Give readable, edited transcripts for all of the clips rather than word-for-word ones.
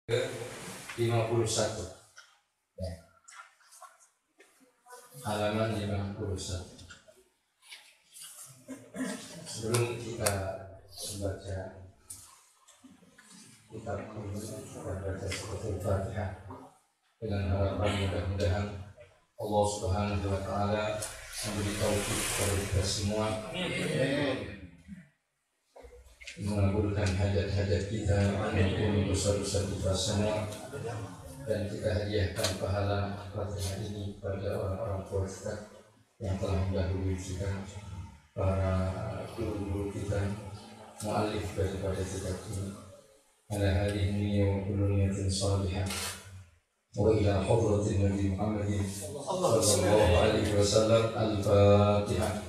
ke 51 ya. Halaman 51. Sebelum kita membaca kitab ini, kita baca surat Al-Fatihah dengan harapan mudah-mudahan Allah Subhanahu wa Ta'ala memberi taufik kepada kita semua, mengabulkan hajat-hajat kita, mengampuni dosa-dosa kita semua, dan kita hadiahkan pahala Fatihah ini kepada orang-orang tua kita yang telah mendahului kita, para guru-guru kita, mu'alif daripada kitab ini. Ala hadhihi wa kullu niyatin salihah wa ila hadratin Nabi Muhammadin sallallahu alaihi wasallam. Al-Fatihah.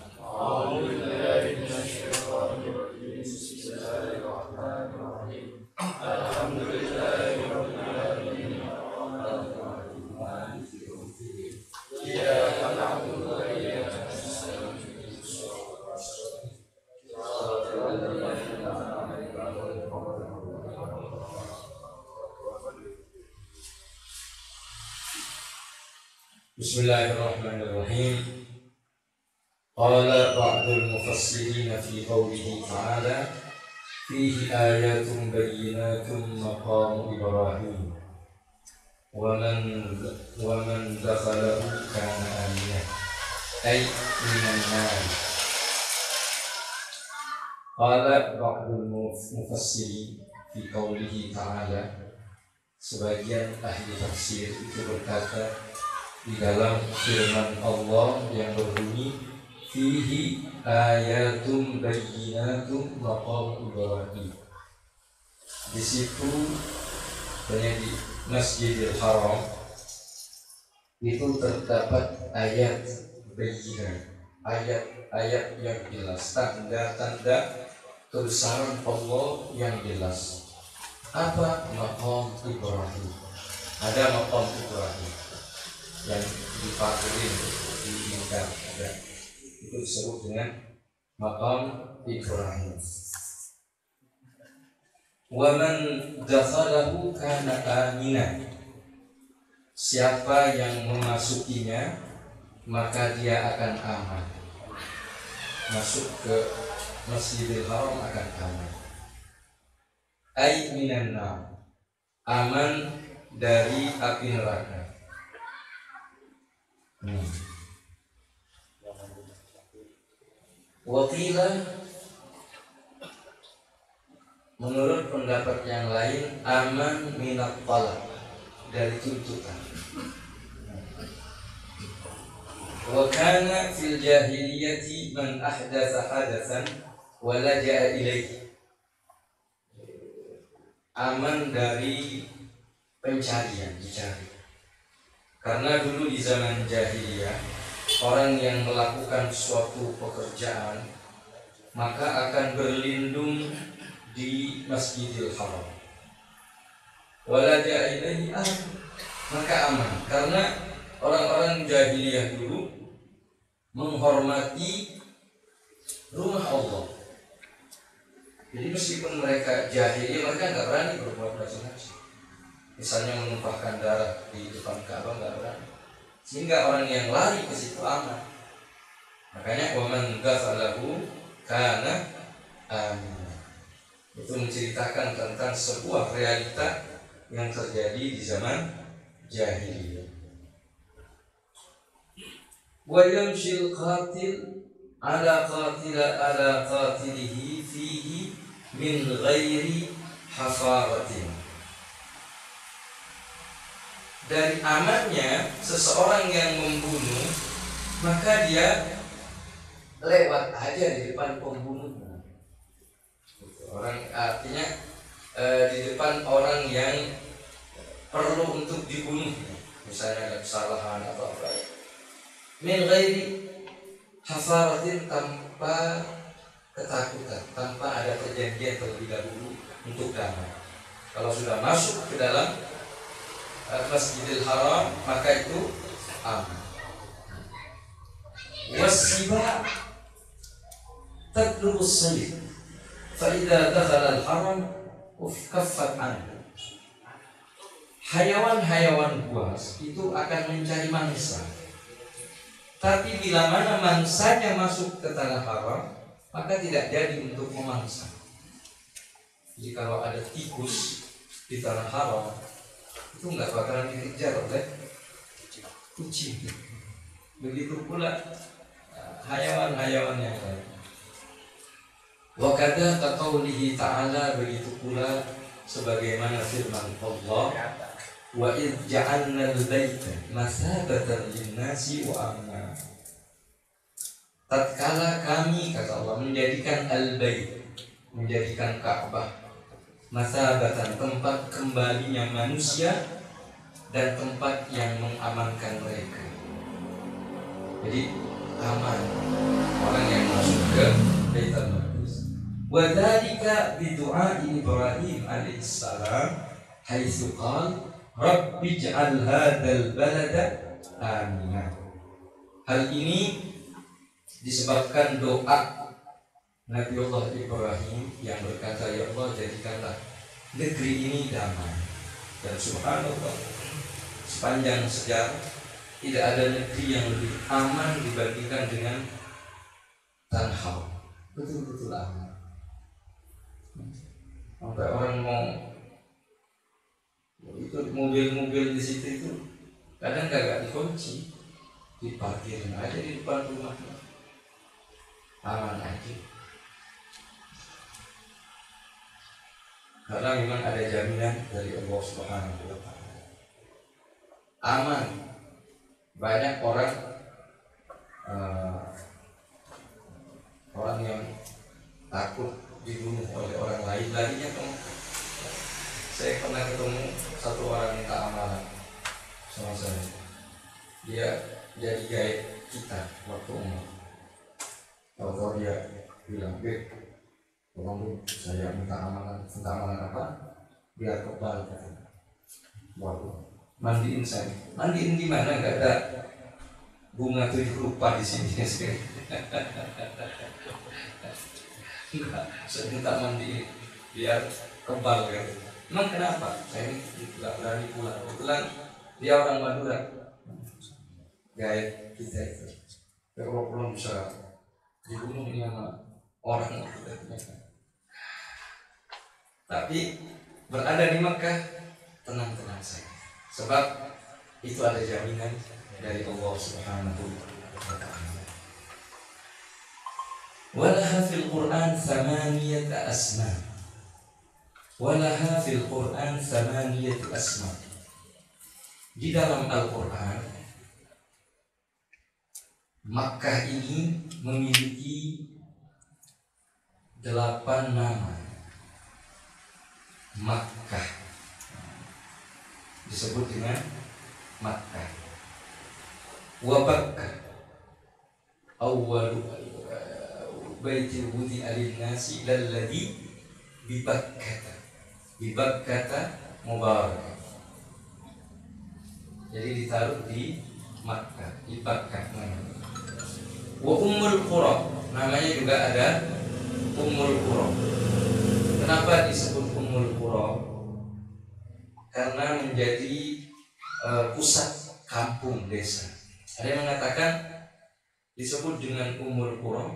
Bismillahirrahmanirrahim. Qala ba'dul mufassirin fi qawlihi ta'ala fihi ayatun bayyinatun maqamu Ibrahim wa man dakhalahu kana aminan ay minan nar. Qala ba'dul mufassirin fi qawlihi ta'ala, sebagian ahli tafsir itu berkata di dalam firman Allah yang berbunyi fihi ayatun bayyinatun maqam Ibrahim. Di situ di Masjidil Haram itu terdapat ayat bayyinah, ayat-ayat yang jelas, tanda-tanda kebesaran Allah yang jelas. Apa maqam Ibrahim? Ada maqam Ibrahim yang dipagerin, diinginkan, ada. Itu disebut dengan maqam Ibrahim. Wa man dakhalahu kana aminan. Siapa yang memasukinya maka dia akan aman. Masuk ke Masjidil Haram akan aman. Ai minan nar. Aman dari api neraka. Waqila, menurut pendapat yang lain, aman minat talab, dari tuntutan. Wa kana fil jahiliyati man ahdatha hadatsan wa laja'a ilaihi. Aman dari pencarian, dicari. Karena dulu di zaman jahiliyah, orang yang melakukan suatu pekerjaan maka akan berlindung di Masjidil Haram. Walaja ilaihi maka aman, karena orang-orang jahiliyah dulu menghormati rumah Allah. Jadi meskipun mereka jahiliyah, mereka nggak berani berbuat macam-macam. Misalnya menumpahkan darah di depan Ka'bah nggak berani, sehingga orang yang lari ke situ aman. Makanya waman dakhalahu kana amin. Itu menceritakan tentang sebuah realita yang terjadi di zaman jahiliyah. Wa yamshil qatil ala qatilihi fihi min ghairi hafaratin. Dari amannya seseorang yang membunuh, maka dia lewat aja di depan pembunuhnya. Orang artinya di depan orang yang perlu untuk dibunuh, misalnya ada kesalahan atau apa ya. Min ghairi hafaratin, tanpa ketakutan, tanpa ada perjanjian terlebih dahulu untuk damai. Kalau sudah masuk ke dalam Masjidil Haram maka itu aman. Wasiba tadlubus sayyid fa idza dakhala al-haram kaffat anhu. hayawan-hayawan buas itu akan mencari mangsa. Tapi bila mana mangsanya masuk ke tanah haram, maka tidak jadi untuk memangsa. Jadi kalau ada tikus di tanah haram, itu nggak bakalan dikejar oleh kucing. Begitu pula hayawan-hayawan yang lain. Wa kadza qaulihi ta'ala, begitu pula sebagaimana firman Allah, wa id ja'alna al-baita masabatan lin-nasi wa amna. Tatkala kami, kata Allah, menjadikan al-bait, menjadikan Ka'bah masabatan, tempat kembalinya manusia dan tempat yang mengamankan mereka. Jadi aman orang yang masuk ke Baitul Maqdis. Wa dzalika bi du'a Ibrahim alaihissalam haitsu qala Rabbi ij'al hadzal balada aminan. Hal ini disebabkan doa Nabiullah Ibrahim yang berkata, ya Allah, jadikanlah negeri ini damai. Dan subhanallah, sepanjang sejarah tidak ada negeri yang lebih aman dibandingkan dengan tanah haram. Betul-betul aman. Sampai orang mau itu mobil-mobil di situ itu kadang kagak dikunci, diparkirin aja di depan rumahnya, aman aja. Karena memang ada jaminan dari Allah Subhanahu wa Ta'ala. Aman. Banyak orang yang takut dibunuh oleh orang lain, larinya ke Mekah. Saya pernah ketemu satu orang minta amalan sama saya. Dia jadi guide kita waktu umur. Kalau dia bilang, tolong saya minta amalan apa? Biar kebal katanya. Waduh, mandiin saya. Mandiin di mana? Enggak ada bunga 7 rupa di sini. Enggak, saya minta mandiin biar kebal kan. Emang kenapa? Saya ini tidak berani pulang. Kebetulan dia orang Madura, guide kita itu. Kalau pulang bisa dibunuh ini sama orang. Tapi berada di Mekah tenang-tenang saja, sebab itu ada jaminan dari Allah Subhanahu wa Ta'ala. Walaha fil Qur'an thamaniyata asma. Walaha fil Qur'an thamaniyatu asma. Di dalam Al-Qur'an, Makkah ini memiliki 8 nama. Makkah disebut dengan Makkah. Wa Bakkah awwalu baitil wudi'a lin-nasi lalladzi bi Bakkah mubarak. Jadi ditaruh di Makkah, di Bakkah namanya. Wa Ummul Qura, namanya juga ada Ummul Qura. Kenapa disebut Ummul Qura? Karena menjadi pusat kampung desa. Ada yang mengatakan disebut dengan Ummul Qura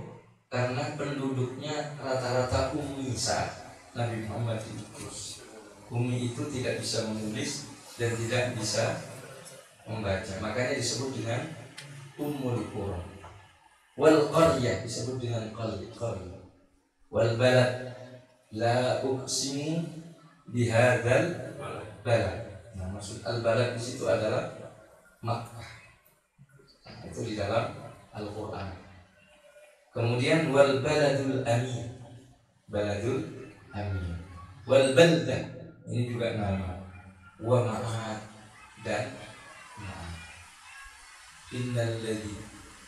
karena penduduknya rata-rata ummi saat Nabi Muhammad diutus. Ummi itu tidak bisa menulis dan tidak bisa membaca, makanya disebut dengan Ummul Qura. Wal qaryah disebut dengan qaryah. Wal balad la uqsimu bihadzal balad. Nah, maksud al-balad di situ adalah Makkah. Itu di dalam Al-Qur'an. Kemudian wal baladul amin. Baladul amin. Wal baldah, ini juga nama. Wa ma'ad dan ma'ad. Innal ladzi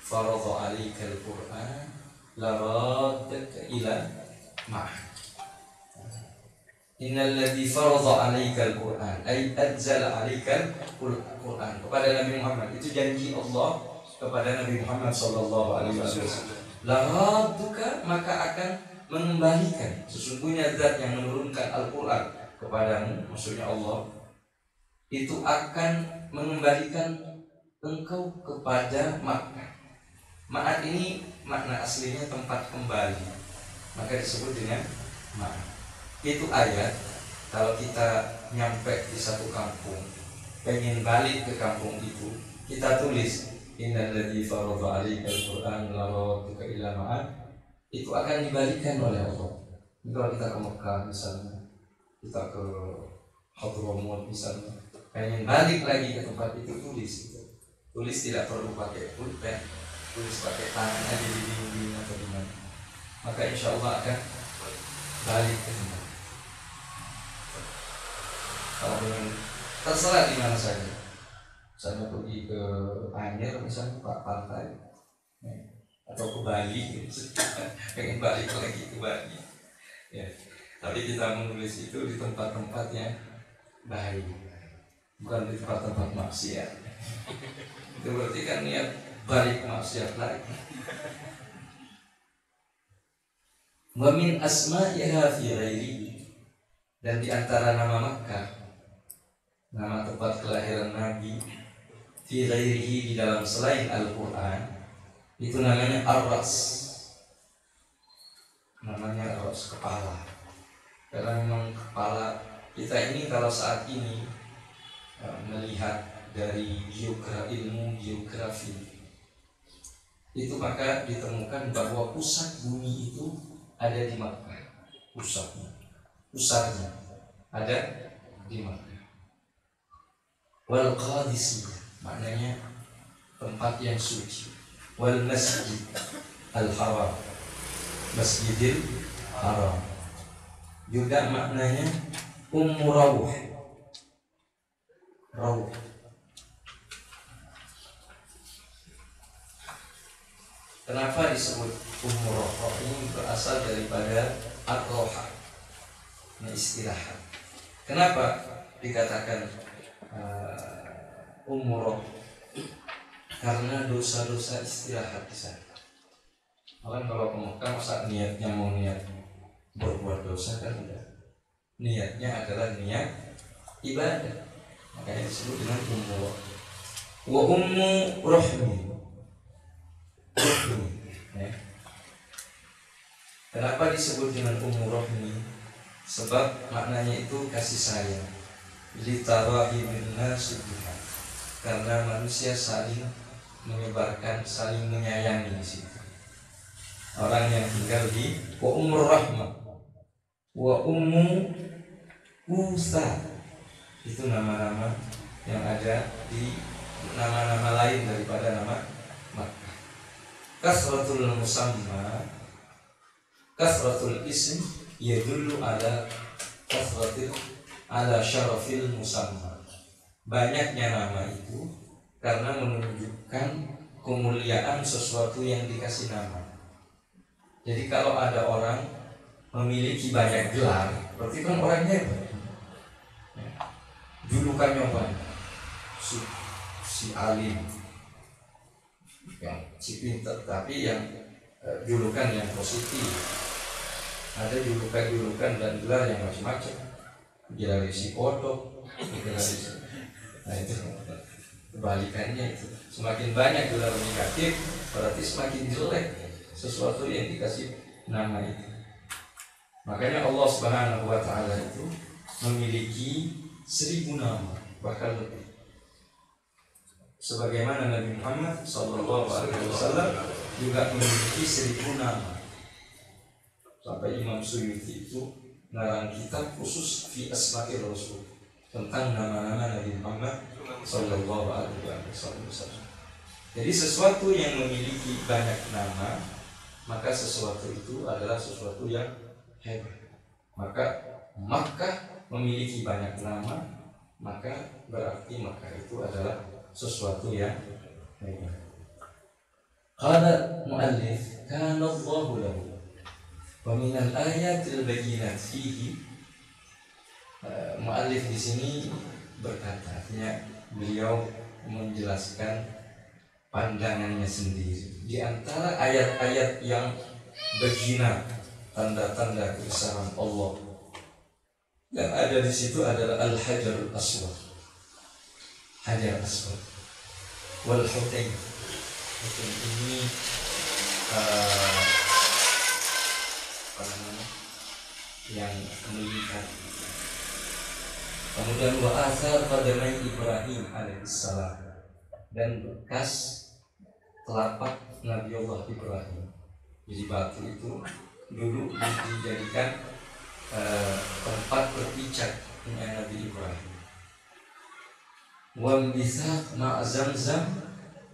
faradha 'alaikal Qur'an la raddaka ila ma'ad. Innal ladzi faradha 'alaikal Qur'an ay anzala 'alaikal Qur'an. Kepada Nabi Muhammad, itu janji Allah kepada Nabi Muhammad sallallahu alaihi wasallam. La radduka, maka akan mengembalikan, sesungguhnya zat yang menurunkan Al-Qur'an kepadamu, maksudnya Allah, itu akan mengembalikan engkau kepada Makkah. Ma'ad ini makna aslinya tempat kembali, maka disebut dengan ma'ad. Itu ayat kalau kita nyampe di satu kampung, pengen balik ke kampung itu, kita tulis innalladzi faradha 'alaikal Qur'an laradtuka ila ma'ad, itu akan dibalikan oleh Allah. Kalau kita ke Mekah misalnya, kita ke Hadramut misalnya, pengen balik lagi ke tempat itu, tulis tidak perlu pakai pulpen, tulis pakai tangan aja di dinding atau di mana, maka insya Allah akan balik ke tempat. Kalau dengan terserah di mana saja, misalnya pergi ke Anyer misalnya Pak Pantai, atau ke Bali, pengen balik lagi ke Bali, ya. Tapi kita menulis itu di tempat-tempat yang baik, bukan di tempat-tempat maksiat. Itu berarti kan niat balik maksiat lagi. Wa min asma'iha fi ghairi, dan di antara nama Makkah, nama tempat kelahiran Nabi, fi ghairihi, di dalam selain Al-Quran, itu namanya Ar-Ras. Namanya Ar-Ras, kepala. Karena memang kepala kita ini kalau saat ini melihat dari ilmu geografi itu, maka ditemukan bahwa pusat bumi itu ada di Makkah. Pusatnya ada di Makkah. Wal Qadisi, maknanya tempat yang suci. Wal Masjid Al-Haram, Masjidil Haram, juga maknanya Rawh. Kenapa disebut Rawh? Ini berasal daripada Ar-Roha, istirahat. Kenapa dikatakan Rawh? Karena dosa-dosa istirahat di sana. Orang kalau ke Mekah masa niatnya mau niat berbuat dosa kan enggak. Niatnya adalah niat ibadah. Makanya disebut dengan Rawh. Wa ummu rahmi. Ya. Kenapa disebut dengan ummu rahmi? Sebab maknanya itu kasih sayang. Litarahi minna subha. Karena manusia saling menyebarkan, saling menyayangi di situ. Orang yang tinggal di wa ummur rahmah, wa ummu Usa, itu nama-nama yang ada di nama-nama lain daripada nama Makkah. Kasratul musamma, kasratul ism yadullu ala kasratil ala syarafil musamma. Banyaknya nama itu karena menunjukkan kemuliaan sesuatu yang dikasih nama. Jadi kalau ada orang memiliki banyak gelar, berarti kan orang hebat. Julukannya banyak, si alim, yang si pintar, tapi yang julukan yang positif. Ada julukan dan gelar yang macam-macam. Gelar si kodok, gelar si, nah itu kebalikannya itu. Semakin banyak gelar negatif, berarti semakin jelek sesuatu yang dikasih nama itu. Makanya Allah Subhanahu wa Ta'ala itu memiliki 1000 nama, bahkan lebih. Sebagaimana Nabi Muhammad SAW juga memiliki 1000 nama. Sampai Imam Suyuti itu ngarang kitab khusus fi asma'i Rasul, tentang nama-nama Nabi Muhammad SAW. Jadi sesuatu yang memiliki banyak nama, maka sesuatu itu adalah sesuatu yang hebat. Maka Makkah memiliki banyak nama, maka berarti Makkah itu adalah sesuatu yang hebat. Qala mu'allif kana Allahu lahu wa min al-ayatil bayyinat fihi. Mu'allif di sini berkata, artinya beliau menjelaskan pandangannya sendiri. Di antara ayat-ayat yang bayyinat, tanda-tanda kebesaran Allah yang ada di situ adalah Al-Hajarul Aswad. Hajar Aswad. Wal Hutain. Hutain ini apa namanya? Yang melihat. Kemudian wa athar qadamai Ibrahim alaihissalam, dan bekas telapak Nabi Allah Ibrahim. Jadi batu itu dulu dijadikan tempat berpijak dengan Nabi Ibrahim. Wa mithaq ma Zamzam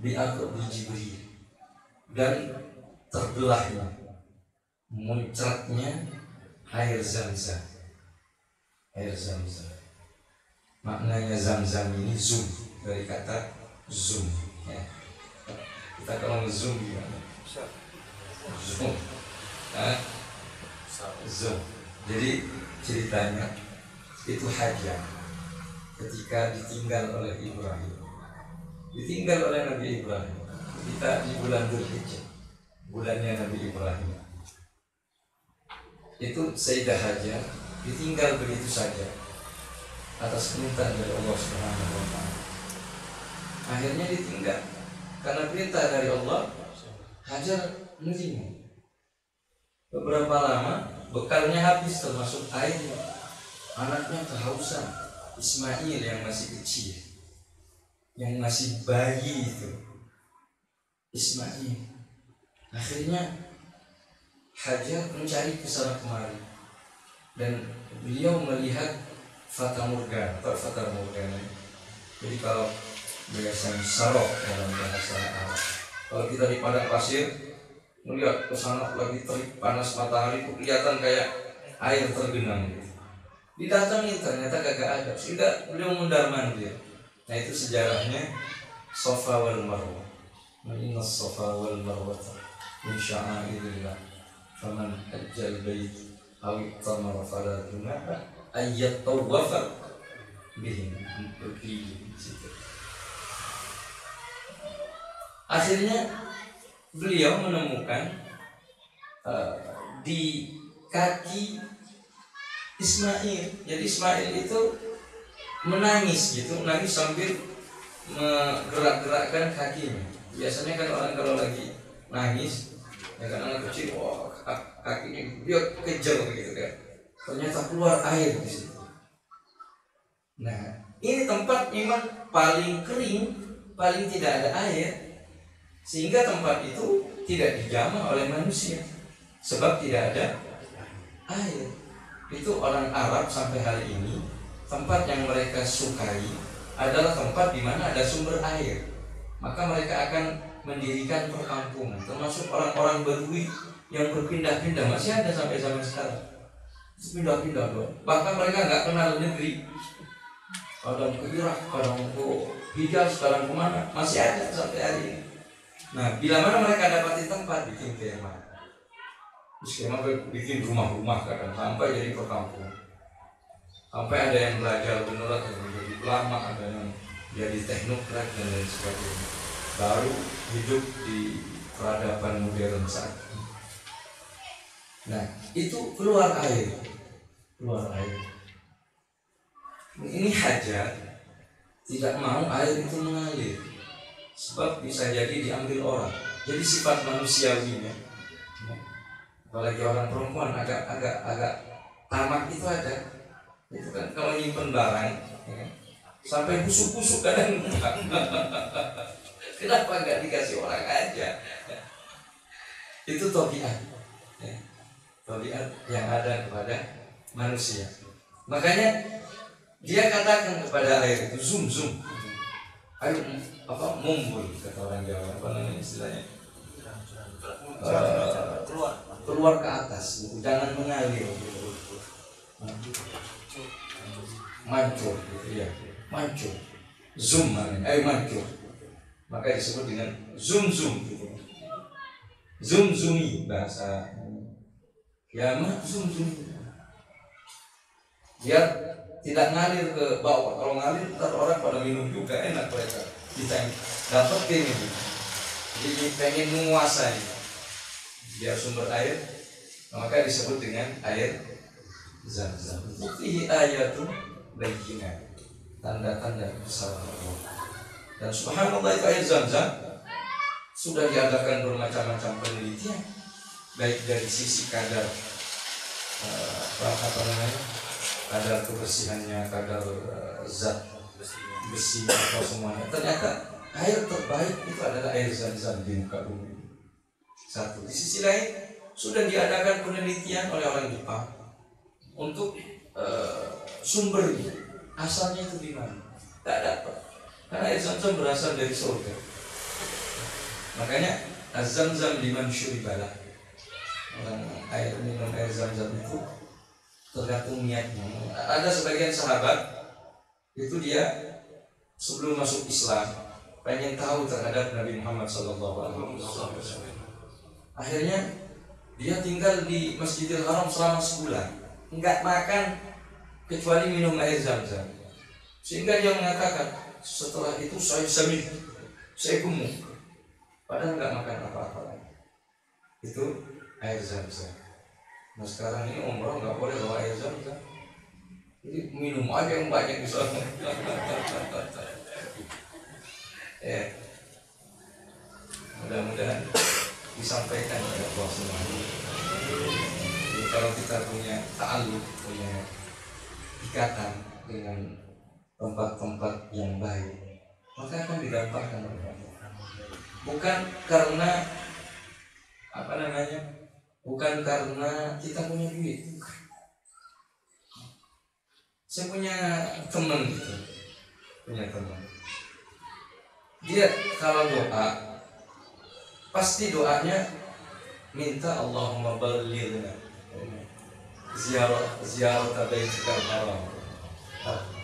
bi aqbi Jibril, dan terbelahnya, muncratnya air Zamzam. Air Zamzam. Maknanya Zamzam ini zoom, dari kata zoom. Ya. Kita kalau zoom gimana? Zoom. Zoom. Jadi ceritanya itu Hajar ketika ditinggal oleh Ibrahim, ditinggal oleh Nabi Ibrahim. Kita di bulan Dzulhijjah, bulannya Nabi Ibrahim. Itu Sayyidah Hajar ditinggal begitu saja atas perintah dari Allah Subhanahu wa taala. Akhirnya ditinggal karena perintah dari Allah. Hajar menerima. Beberapa lama bekalnya habis, termasuk air. Anaknya kehausan. Ismail yang masih kecil, yang masih bayi itu, Ismail. Akhirnya Hajar mencari kesana kemari, dan beliau melihat Fata Morgana atau Fata Morgana. Jadi kalau biasanya sarok dalam bahasa Arab, kalau kita di padang pasir melihat ke sana lagi terik panas matahari, itu kelihatan kayak air tergenang gitu. Didatangi ternyata kagak ada, sehingga beliau mundar mandir. Nah itu sejarahnya Safa wal Marwah. Inna Safa wal Marwah min sya'airillah. Faman hajjal bait aw tamara fala junaha ayyat tawafa bihim. Akhirnya beliau menemukan di kaki Ismail. Jadi Ismail itu menangis gitu, menangis sambil menggerak-gerakkan kakinya. Biasanya kan orang kalau lagi nangis, ya kan anak kecil, wah kakinya dia kejar gitu kan. Ternyata keluar air di situ. Nah, ini tempat memang paling kering, paling tidak ada air, sehingga tempat itu tidak dijamah oleh manusia, sebab tidak ada air. Itu orang Arab sampai hari ini, tempat yang mereka sukai adalah tempat di mana ada sumber air. Maka mereka akan mendirikan perkampungan, termasuk orang-orang Badui yang berpindah-pindah, masih ada sampai zaman sekarang. Pindah-pindah loh. Bahkan mereka nggak kenal negeri. Kadang ke Irak, kadang ke Hijaz, kadang kemana, masih ada sampai hari ini. Nah, bila mana mereka dapatin tempat, bikin kemah. Skema bikin rumah-rumah kadang sampai jadi perkampungan. Sampai ada yang belajar beneran, ada yang menjadi ulama, ada yang jadi teknokrat dan lain sebagainya. Baru hidup di peradaban modern saat ini. Nah, itu keluar air. Ini Hajar tidak mau air itu mengalir, sebab bisa jadi diambil orang. Jadi sifat manusiawinya, apalagi orang perempuan agak tamak itu ada. Itu kan kalau nyimpen barang, ya, sampai busuk-busuk kadang. Kenapa nggak dikasih orang aja? Itu tabiat, ya, tabiat yang ada kepada manusia. Makanya dia katakan kepada air itu, zoom, ayo mumbul, kata orang Jawa, apa namanya istilahnya? Keluar ke atas, gitu. Jangan mengalir, gitu. Mancur, gitu ya, mancur, zoom, ayo mancur. Maka disebut dengan zoom, gitu. Zoom bahasa kiamat, zoom. Biar tidak ngalir ke bawah. Kalau ngalir, ntar orang pada minum juga, enak mereka. Kita dapat ini, jadi pengen menguasai. Biar sumber air, maka disebut dengan air Zamzam. Fihi ayatun bayyinat, tanda-tanda besar Allah. Dan subhanallah itu air Zam-Zam sudah diadakan bermacam-macam penelitian, baik dari sisi kadar kadar kebersihannya, kadar zat besi atau semuanya. Ternyata air terbaik itu adalah air Zam-Zam di muka bumi. Satu. Di sisi lain sudah diadakan penelitian oleh orang Jepang untuk sumbernya, asalnya itu di mana? Tak dapat. Karena air Zam-Zam berasal dari surga. Makanya Az-Zamzam liman syuribalah. Air minum air Zam-Zam itu tergantung niatnya. Ada sebagian sahabat itu dia sebelum masuk Islam pengen tahu terhadap Nabi Muhammad SAW. Akhirnya dia tinggal di Masjidil Haram selama sebulan, enggak makan kecuali minum air Zam-Zam. Sehingga dia mengatakan, setelah itu saya gemuk, padahal enggak makan apa-apa lagi. Itu air Zam-Zam. Nah sekarang ini umroh nggak boleh bawa air Zam-Zam. Jadi minum aja yang banyak di sana. Ya, mudah-mudahan disampaikan kepada Allah semuanya. Jadi kalau kita punya ta'alluq, punya ikatan dengan tempat-tempat yang baik, maka akan digampangkan oleh Allah. Bukan karena bukan karena kita punya duit. Saya punya teman gitu, dia kalau doa pasti doanya minta Allahumma ballighna ziarah baitikal haram,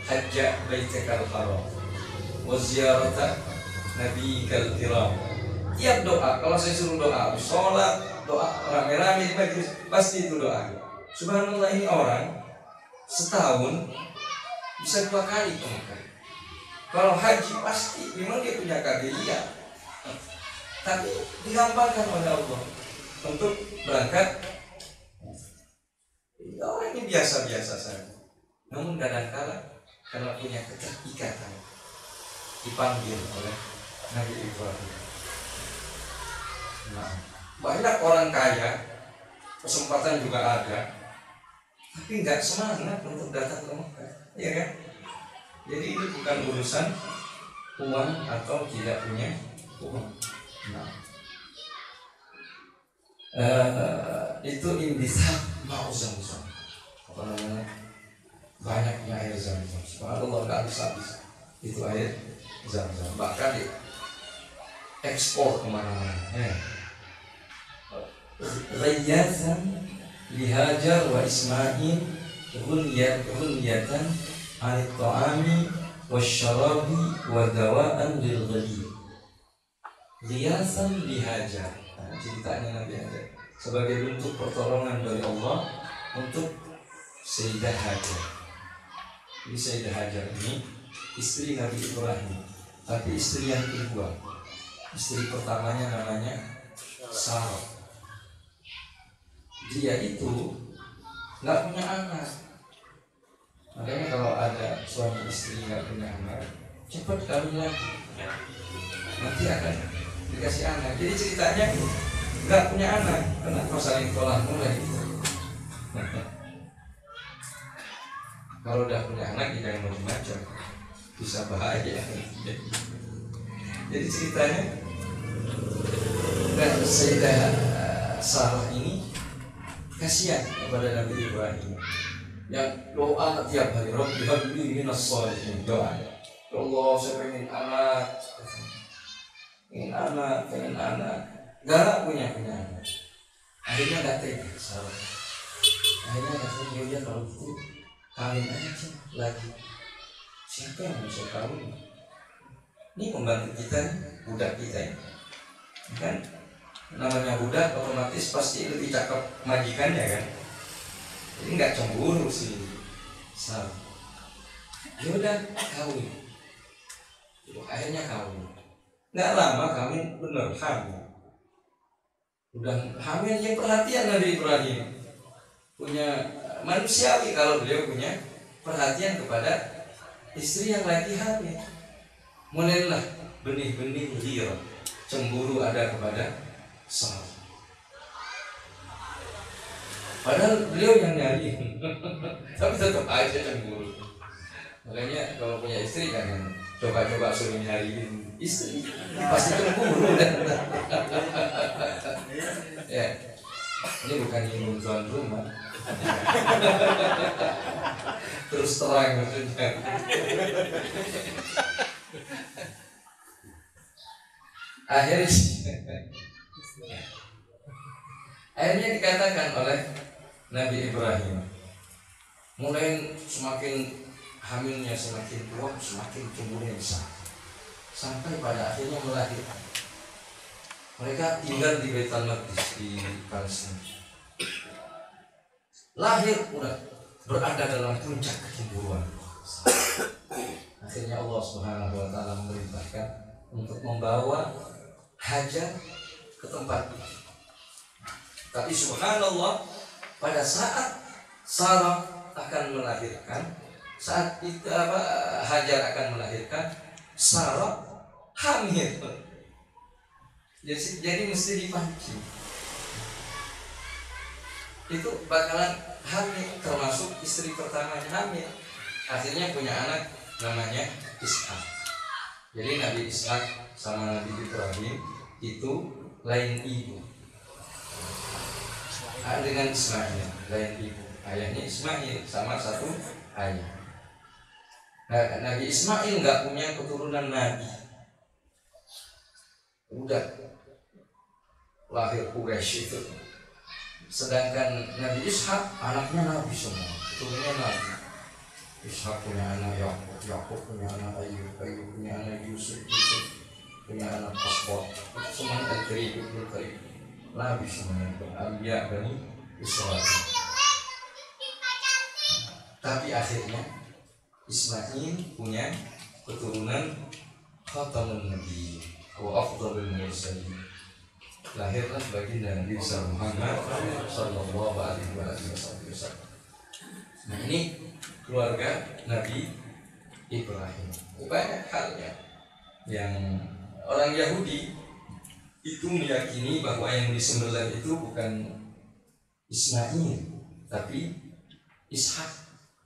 hajja baitikal haram, wa ziyarata nabiyikal kiram. Tiap doa, kalau saya suruh doa, sholat, doa rame-rame di majlis, pasti itu doa. Subhanallah, ini orang setahun bisa 2 kali ke Mekah. Kalau haji pasti memang dia punya kabiliyah, tapi digampangkan oleh Allah untuk berangkat. Orang ini biasa-biasa saja, namun kadang-kala karena punya keterikatan dipanggil oleh Nabi Ibrahim. Nah, banyak orang kaya, kesempatan juga ada, tapi nggak semangat untuk datang ke Mekah, ya kan? Jadi itu bukan urusan uang atau tidak punya uang. Nah, itu indisah mau Zam-Zam. Apa namanya? Banyaknya air Zam-Zam. Subhanallah, nggak habis-habis. Itu air Zam-Zam. Bahkan ekspor kemana-mana. Rayyasan lihajar wa Ismail ghunyatan anit ta'ami wasyarabi wa dawa'an lil ghali. Riyasan lihajar. Nah, ceritanya Nabi Hajar sebagai bentuk pertolongan dari Allah untuk Sayyidah Hajar. Ini Sayyidah Hajar ini istri Nabi Ibrahim, tapi istri yang kedua. Istri pertamanya namanya Sarah. Dia itu nggak punya anak. Makanya kalau ada suami istri nggak punya anak, cepat kawin lagi, nanti akan dikasih anak. Jadi ceritanya nggak punya anak, kenapa saling tolak mulai gitu. Kalau udah punya anak jangan macam-macam, bisa bahaya. Jadi ceritanya Sayyidah Sarah ini kasihan kepada Nabi Ibrahim yang doa tiap hari, Rabbi habli minas sholihin, doa. Ya Allah, saya pengen anak, gak punya anak. Akhirnya gak tega Sarah. Akhirnya katanya, ya kalau gitu kawin aja lagi. Siapa yang mau saya kawin? Ini pembantu kita, budak kita kan. Namanya budak otomatis pasti lebih cakep majikannya kan. Jadi nggak cemburu sih. Yaudah kawin. Akhirnya kawin. Nggak lama kawin bener hamil. Udah hamil, yang perhatian Nabi Ibrahim. Punya manusiawi kalau beliau punya perhatian kepada istri yang lagi hamil. Mulailah benih-benih ghirah, cemburu ada kepada Sarah. Padahal beliau yang nyari, tapi tetap aja cemburu. Makanya kalau punya istri jangan coba-coba suruh nyariin istri, pasti cemburu. Ya, ini bukan nyinggung tuan rumah. Terus terang maksudnya. Akhirnya dikatakan oleh Nabi Ibrahim, mulai semakin hamilnya semakin kuat, semakin tumbuhnya besar, sampai pada akhirnya melahirkan. Mereka tinggal di Baitul Maqdis di Palestina. Lahir udah berada dalam puncak kecemburuan. Akhirnya Allah Subhanahu wa taala memerintahkan untuk membawa Hajar ke tempat itu. Tapi subhanallah, pada saat Sarah akan melahirkan, saat itu Hajar akan melahirkan, Sarah hamil. Jadi mesti dipancing. Itu bakalan hamil, termasuk istri pertamanya hamil. Akhirnya punya anak namanya Ishak. Jadi Nabi Ishak sama Nabi Ibrahim itu lain ibu. Dengan Ismail lain ibu. Ayahnya Ismail sama satu ayah. Nabi Ismail nggak punya keturunan Nabi. Udah lahir Quraisy itu. Sedangkan Nabi Ishak anaknya Nabi semua, keturunannya Nabi. Ishak punya anak Yakub, Yakub punya anak Ayub, Ayub punya anak Yusuf, Yusuf punya anak Asbot. Itu semuanya dari Ibrahim. Nabi semuanya Anbiya Bani Israil. Tapi akhirnya Ismail punya keturunan Khatamun Nabi wa afdalul mursalin. Lahirlah baginda Nabi Muhammad sallallahu alaihi wasallam. Nah, ini keluarga Nabi Ibrahim. Banyak halnya yang orang Yahudi itu meyakini bahwa yang disembelih itu bukan Ismail tapi Ishak,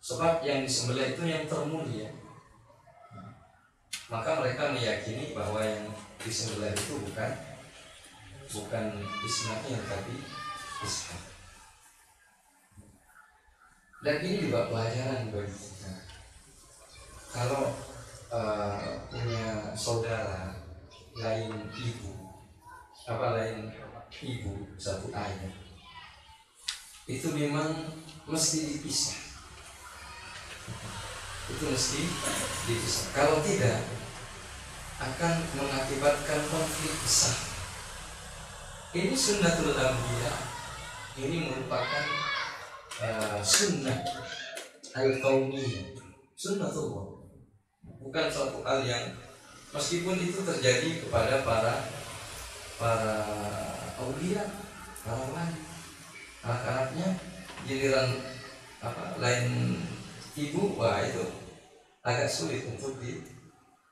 sebab yang disembelih itu yang termulia. Maka mereka meyakini bahwa yang disembelih itu bukan Ismail tapi Ishak. Dan ini juga pelajaran bagi kita. Kalau punya saudara lain ibu, lain ibu satu ayah, itu memang mesti dipisah. Itu mesti dipisah. Kalau tidak akan mengakibatkan konflik besar. Ini sunnatul anbiya. Ini merupakan sunnah al-kauniyah, sunnatullah. Bukan suatu hal yang meskipun itu terjadi kepada para aulia, para wali, anak-anaknya giliran lain ibu, wah itu agak sulit untuk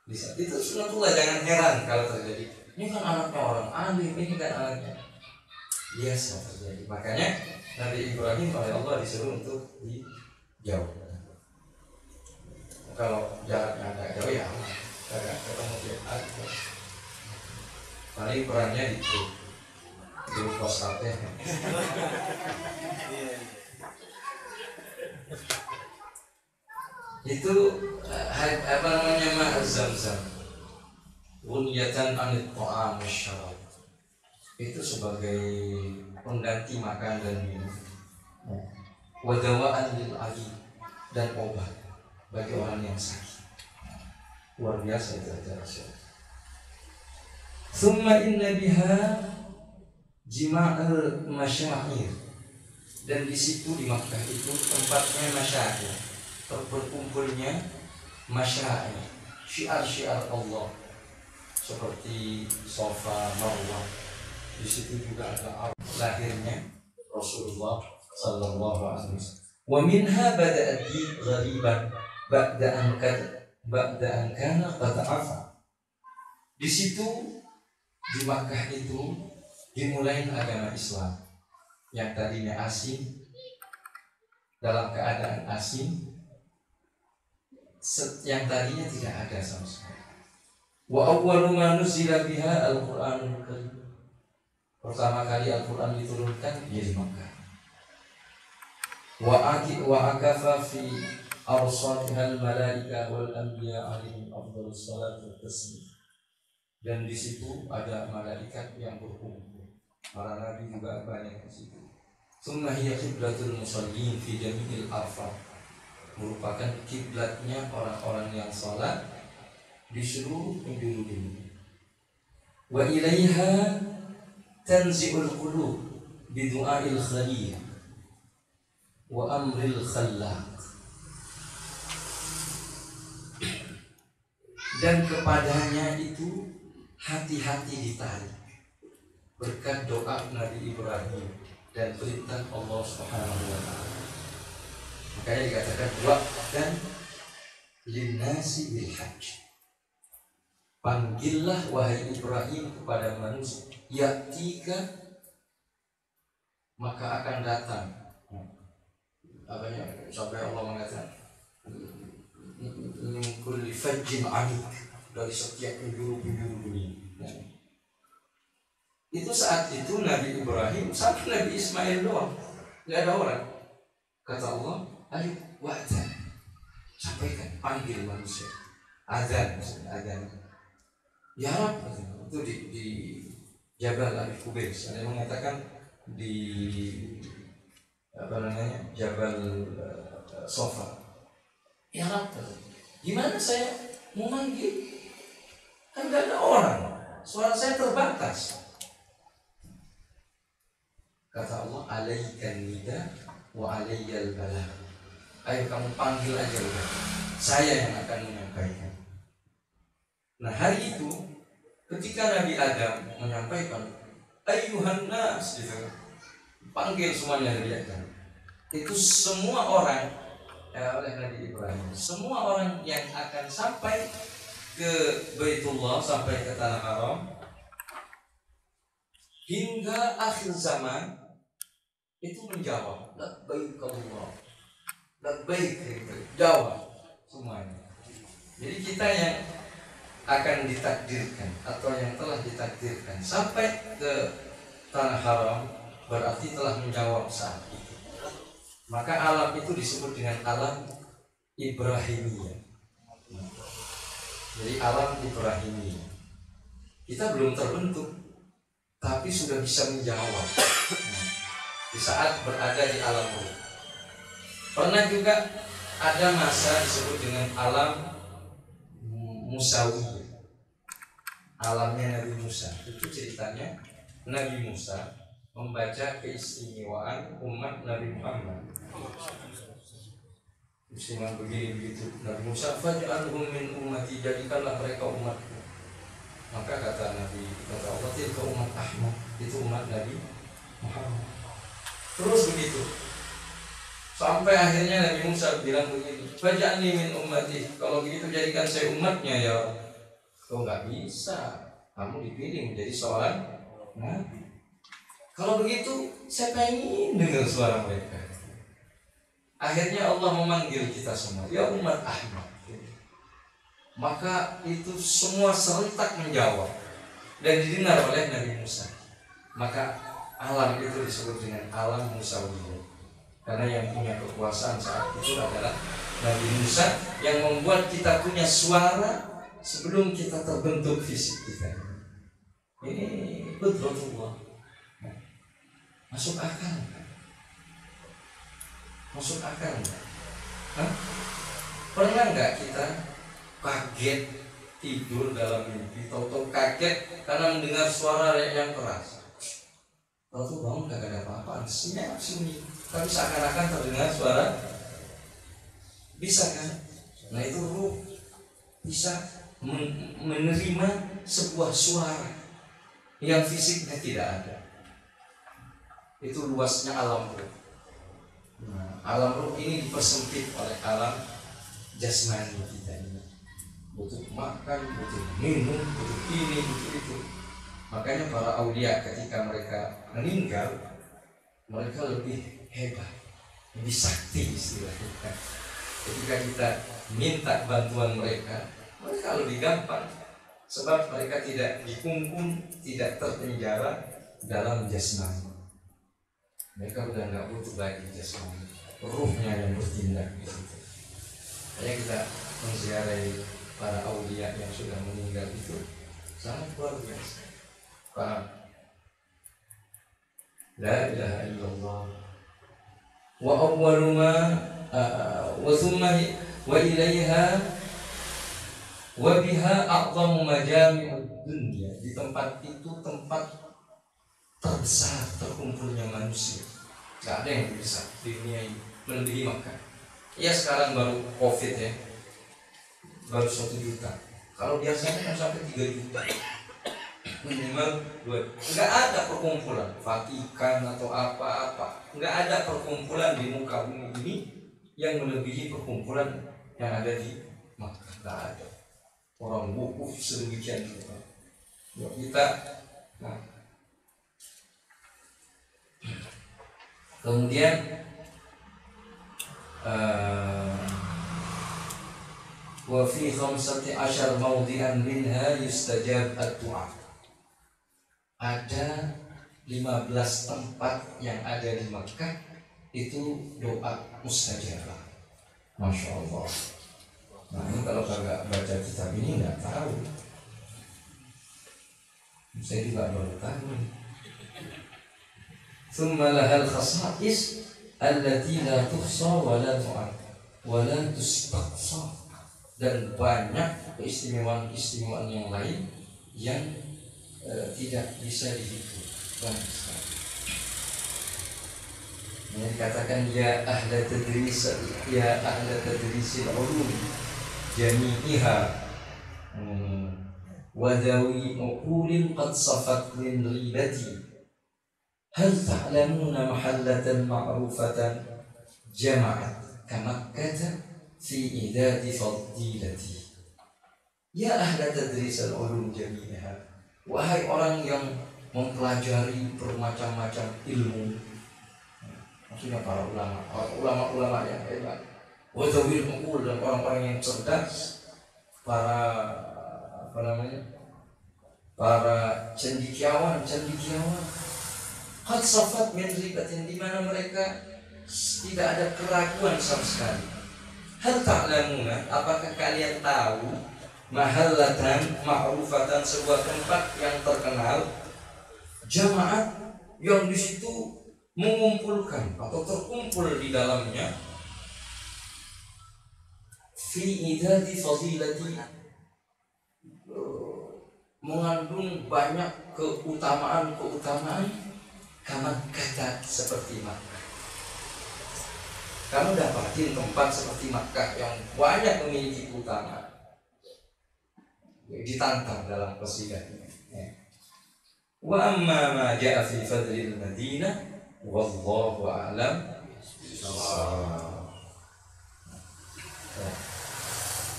bisa. Itu sunnatullah, jangan heran kalau terjadi. Ini kan anaknya orang alim, ini kan anaknya. Biasa terjadi. Makanya Nabi Ibrahim oleh Allah disuruh untuk dijauh. Kalau jaraknya agak jauh ya agak ketemu tiap hari. Paling perannya di pos sate. Itu ma'az Zamzam. Bunyatan anit ta'am wasyarab. Itu sebagai pengganti makan dan minum. Wadawaan lil ali, dan obat bagi orang yang sakit. Luar biasa itu ajaran Rasul. Tsumma inna biha jima'al masyair. Dan di situ di Makkah itu tempatnya masyair, berkumpulnya masyair, syiar-syiar Allah seperti Safa, Marwah. Di situ juga ada lahirnya Rasulullah sallallahu alaihi wasallam. Wa minha bada'a ad-din ghariban ba'da an kana qad afa. Di situ di Makkah itu dimulai agama Islam yang tadinya asing, dalam keadaan asing, yang tadinya tidak ada sama sekali. Wa awwalu ma nuzila biha al-Qur'anul Karim. Pertama kali Al-Qur'an diturunkan di Makkah. Wa akafa fi awsatihal malaika wal anbiya alaihim afdhalus salatu wassalam. Dan di situ ada malaikat yang berkumpul. Para nabi juga banyak di situ. Tsumma hiya qiblatul musallin fi jami'il afaq. Merupakan kiblatnya orang-orang yang salat di seluruh penjuru dunia. Wa ilaiha tanzi'ul qulub bi du'ail khalil wa amril khallaq. Dan kepadanya itu hati-hati ditarik berkat doa Nabi Ibrahim dan perintah Allah Subhanahu wa taala. Makanya dikatakan wa'dan linnasi bil hajj. Panggillah wahai Ibrahim kepada manusia, yatika, maka akan datang. Apanya? Sampai Allah mengatakan min kulli fajjin amik, dari setiap penjuru-penjuru dunia. Itu saat itu Nabi Ibrahim sampai Nabi Ismail doang, nggak ada orang. Kata Allah, ayo wa'dan, sampaikan, panggil manusia. Azan, azan. Ya Rab, itu di Jabal Abi Qubais. Ada yang mengatakan di Jabal Sofa. Ya Rab, gimana saya mau manggil? Kan gak ada orang, suara saya terbatas. Kata Allah, alaikan nida wa alayyal balagh. Ayo kamu panggil aja udah, saya yang akan menyampaikan. Nah hari itu ketika Nabi Adam menyampaikan ayyuhan nas gitu, panggil semuanya Nabi Adam. Itu semua orang oleh Nabi Ibrahim, semua orang yang akan sampai ke Baitullah, sampai ke Tanah Haram hingga akhir zaman itu menjawab labbaik Allah, labbaik, jawab semuanya. Jadi kita yang akan ditakdirkan atau yang telah ditakdirkan sampai ke Tanah Haram berarti telah menjawab saat itu. Maka alam itu disebut dengan alam Ibrahimiyah. Jadi alam Ibrahimiyah. Kita belum terbentuk, tapi sudah bisa menjawab di saat berada di alam ruh. Pernah juga ada masa disebut dengan alam Musawi, alamnya Nabi Musa. Itu ceritanya Nabi Musa membaca keistimewaan umat Nabi Muhammad. Istimewa begini begitu. Nabi Musa, faj'alhum min ummati, jadikanlah mereka umatku. Maka kata Nabi, kata Allah, tilka umat Ahmad, itu umat Nabi Muhammad. Terus begitu sampai akhirnya Nabi Musa bilang begini, faj'alni min ummati, kalau begitu jadikan saya umatnya ya. Kau nggak bisa, kamu dipilih menjadi seorang nabi. Kalau begitu saya pengen dengar suara mereka. Akhirnya Allah memanggil kita semua, ya umat Ahmad. Maka itu semua serentak menjawab dan didengar oleh Nabi Musa. Maka alam itu disebut dengan alam Musawiyah, karena yang punya kekuasaan saat itu adalah Nabi Musa, yang membuat kita punya suara sebelum kita terbentuk fisik kita. Ini qudratullah. Masuk akal? Masuk akal? Pernah nggak kita kaget tidur dalam mimpi, tahu-tahu kaget karena mendengar suara yang keras? Tahu-tahu bangun gak ada apa-apa, senyap sunyi, tapi seakan-akan terdengar suara. Bisa kan? Nah itu ruh bisa menerima sebuah suara yang fisiknya tidak ada. Itu luasnya alam ruh. Nah, alam ruh ini dipersempit oleh alam jasmani kita ini. butuh makan, butuh minum, butuh ini, butuh itu. Makanya para aulia ketika mereka meninggal, mereka lebih hebat, lebih sakti istilahnya. Ketika kita minta bantuan mereka, mereka lebih gampang, sebab mereka tidak dikungkung, tidak terpenjara dalam jasmani. Mereka udah nggak butuh lagi jasmani, ruhnya yang bertindak di situ. Makanya kita menziarahi para aulia yang sudah meninggal itu sangat luar biasa. Paham? La ilaha illallah. Wa awwalu ma wa thumma wa ilaiha wa biha a'zamu majami'ud dunya. Di tempat itu tempat terbesar terkumpulnya manusia. Gak ada yang lebih besar di dunia ini melebihi Makkah. Ya sekarang baru Covid ya, baru 1 juta. Kalau biasanya kan sampai 3 juta minimal 2. Nggak ada perkumpulan Vatikan atau apa-apa, nggak ada perkumpulan di muka bumi ini yang melebihi perkumpulan yang ada di Makkah. Nggak ada. Orang wukuf sedemikian rupa. Kita nah. Kemudian wa fi 15 mawdi'an minha yustajab ad-du'a. Ada 15 tempat yang ada di Makkah itu doa mustajabah. Masya Allah. Nah ini kalau kagak baca kitab ini nggak tahu. Saya juga baru tahu. Thumma lahal khasa'is allati la tuhsa wa la tu'ad wa la tustaqsa. Dan banyak keistimewaan-keistimewaan yang lain yang tidak bisa dihitung. Banyak sekali. Yang dikatakan ya ahla tadrisil ulum jami'iha wa dawi uqulin qad safat min ribati hal ta'lamuna mahallatan ma'rufatan jama'at kamakkata fi idadi fadilati. Ya ahla tadrisil ulum jami'iha, wahai orang yang mempelajari bermacam-macam ilmu, maksudnya para ulama yang hebat, wadawil uqul, dan orang-orang yang cerdas, para cendekiawan, qad safat min ribatin, di mana mereka tidak ada keraguan sama sekali. Hal ta'lamuna, apakah kalian tahu mahallatan ma'rufatan, sebuah tempat yang terkenal, jamaat yang di situ mengumpulkan atau terkumpul di dalamnya, fi idadi fadilati, mengandung banyak keutamaan kama kata seperti Makkah. Kamu dapatin tempat seperti Makkah yang banyak memiliki keutamaan. Ditantang dalam qasidah-nya. Wa amma ma jaa fi fadlil Madinah wallahu a'lam.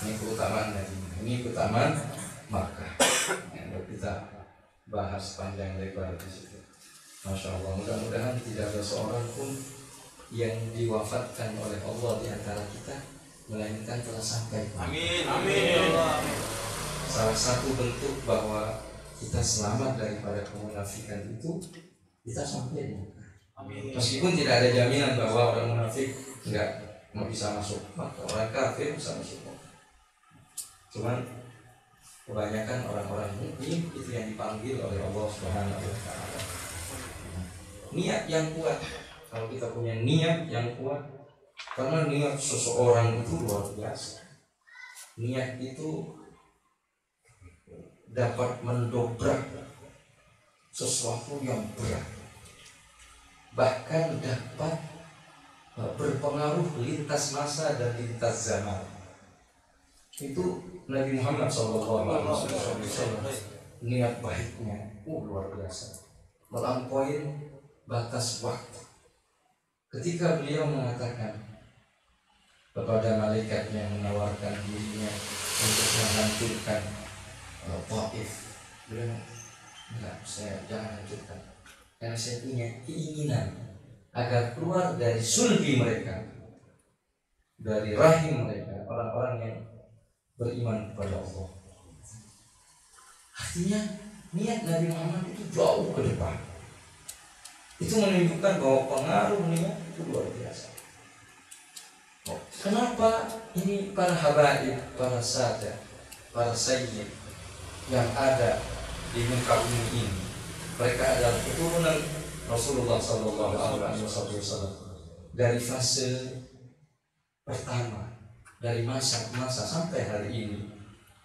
Ini keutamaan Madinah, ini keutamaan Makkah. Kita bahas panjang lebar di situ. Masya Allah, mudah-mudahan tidak ada seorang pun yang diwafatkan oleh Allah di antara kita melainkan telah sampai. Amin. Amin. Salah satu bentuk bahwa kita selamat daripada kemunafikan itu kita sampai di Makkah. Meskipun tidak ada jaminan bahwa orang munafik nggak bisa masuk Makkah, orang kafir bisa masuk Makkah. Cuman kebanyakan orang-orang mukmin itu yang dipanggil oleh Allah Subhanahu wa taala. Niat yang kuat. Kalau kita punya niat yang kuat, karena niat seseorang itu luar biasa. Niat itu dapat mendobrak sesuatu yang berat, bahkan dapat berpengaruh lintas masa dan lintas zaman. Itu Nabi Muhammad SAW, niat baiknya luar biasa, melampaui batas waktu. Ketika beliau mengatakan kepada malaikat yang menawarkan dirinya untuk menghancurkan Taif. Beliau enggak, saya jangan hancurkan, karena saya punya keinginan agar keluar dari sulbi mereka, dari rahim mereka, orang-orang yang beriman kepada Allah. Artinya niat Nabi Muhammad itu jauh ke depan. Itu menunjukkan bahwa pengaruh niat itu luar biasa. Kenapa ini para habaib, para sahabat, para sayyid yang ada di muka bumi ini, mereka adalah keturunan Rasulullah SAW dari fase pertama, dari masa ke masa sampai hari ini.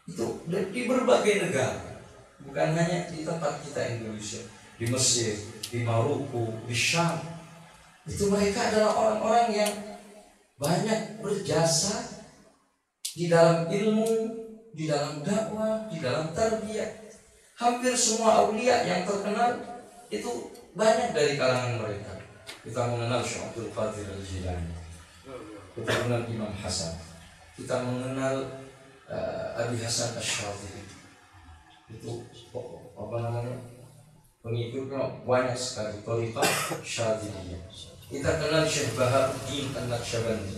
Itu di berbagai negara, bukan hanya di tempat kita Indonesia, di Mesir, di Maroko, di Syam. Itu mereka adalah orang-orang yang banyak berjasa di dalam ilmu, di dalam dakwah, di dalam tarbiyah. Hampir semua aulia yang terkenal itu banyak dari kalangan mereka. Kita mengenal Syekh Abdul Qadir Al-Jilani, kita mengenal Imam Hasan, kita mengenal Abi Hasan Asy-Syadzili. Itu apa namanya, pengikutnya banyak sekali, Thariqah Syadziliyah. Kita kenal Syekh Baharuddin An-Naqsyabandi,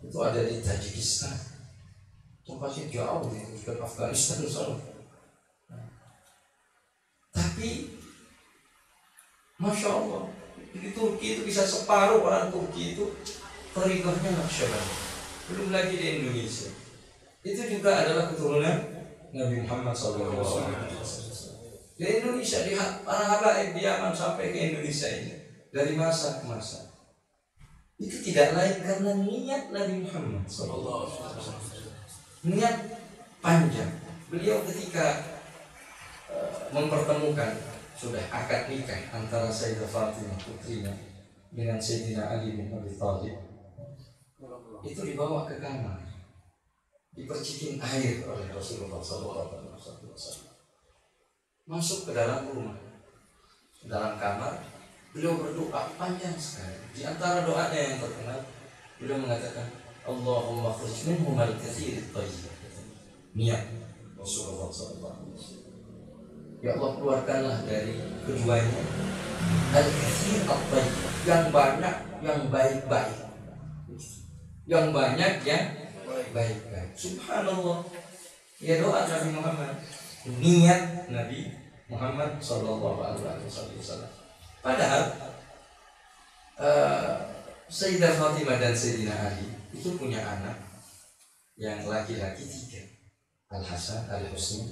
itu ada di Tajikistan, tempatnya jauh di Afghanistan sana. Tapi Masya Allah, di Turki itu bisa separuh orang Turki itu Thariqahnya Naqsyabandi. Belum lagi di Indonesia, itu juga adalah keturunan Nabi Muhammad SAW. Di Indonesia, di para habaib di Yaman sampai ke Indonesia ini, dari masa ke masa, itu tidak lain karena niat Nabi Muhammad SAW. Niat panjang. Beliau ketika mempertemukan, sudah akad nikah antara Sayyidah Fatimah putrinya dengan Sayyidina Ali bin Abi Thalib, itu dibawa ke kamar, dipercikin air oleh Rasulullah SAW. Masuk ke dalam rumah, dalam kamar, beliau berdoa panjang sekali. Di antara doanya yang terkenal, beliau mengatakan, Allahumma khruj minhum al-katsir at-tayyib. Niat Rasulullah SAW. Ya Allah, keluarkanlah dari keduanya al-katsir at-tayyib, yang banyak, yang baik-baik. Yang banyak, yang baik-baik. Subhanallah. Ya doa Nabi Muhammad, niat Nabi Muhammad SAW. Padahal Sayyidah Fatimah dan Sayyidina Ali itu punya anak yang laki-laki 3, Al-Hasan, Al-Husain,